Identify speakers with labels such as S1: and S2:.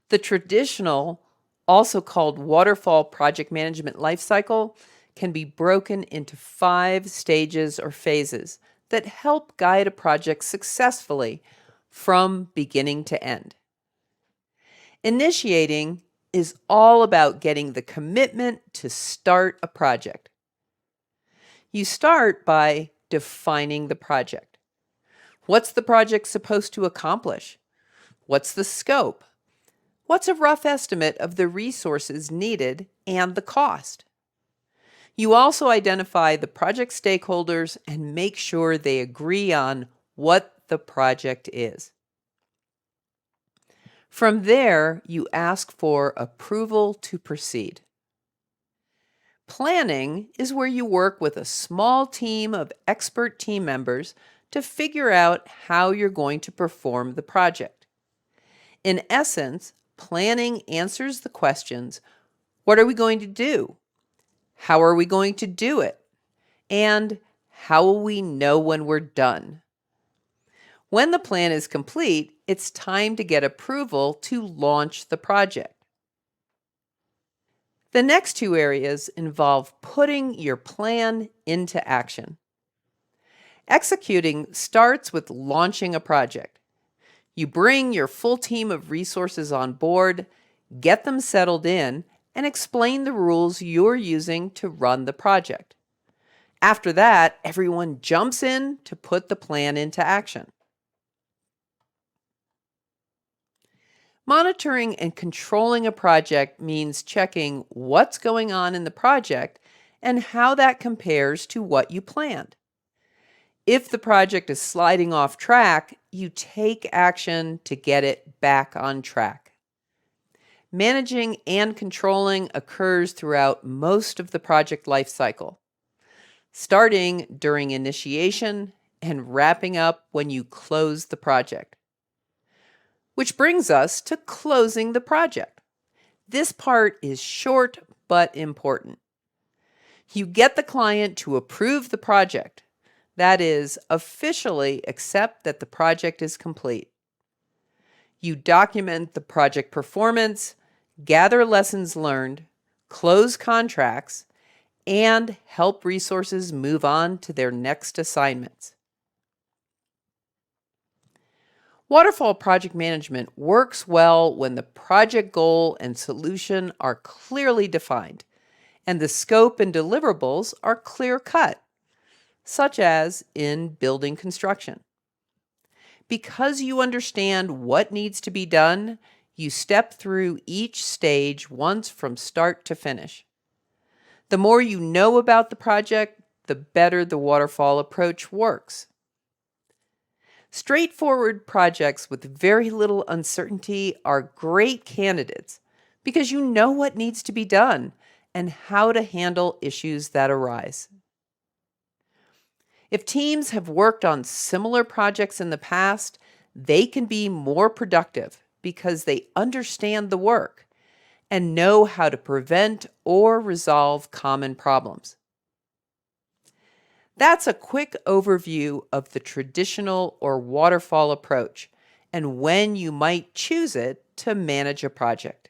S1: The traditional, also called waterfall project management lifecycle, can be broken into 5 stages or phases that help guide a project successfully from beginning to end. Initiating is all about getting the commitment to start a project. You start by defining the project. What's the project supposed to accomplish? What's the scope? What's a rough estimate of the resources needed and the cost? You also identify the project stakeholders and make sure they agree on what the project is. From there, you ask for approval to proceed. Planning is where you work with a small team of expert team members to figure out how you're going to perform the project. In essence, planning answers the questions, what are we going to do? How are we going to do it? And how will we know when we're done? When the plan is complete, it's time to get approval to launch the project. The next 2 areas involve putting your plan into action. Executing starts with launching a project. You bring your full team of resources on board, get them settled in, and explain the rules you're using to run the project. After that, everyone jumps in to put the plan into action. Monitoring and controlling a project means checking what's going on in the project and how that compares to what you planned. If the project is sliding off track, you take action to get it back on track. Managing and controlling occurs throughout most of the project lifecycle, starting during initiation and wrapping up when you close the project. Which brings us to closing the project. This part is short but important. You get the client to approve the project, that is, officially accept that the project is complete. You document the project performance, gather lessons learned, close contracts, and help resources move on to their next assignments. Waterfall project management works well when the project goal and solution are clearly defined, and the scope and deliverables are clear-cut, such as in building construction. Because you understand what needs to be done, you step through each stage once from start to finish. The more you know about the project, the better the waterfall approach works. Straightforward projects with very little uncertainty are great candidates because you know what needs to be done and how to handle issues that arise. If teams have worked on similar projects in the past, they can be more productive because they understand the work and know how to prevent or resolve common problems. That's a quick overview of the traditional or waterfall approach and when you might choose it to manage a project.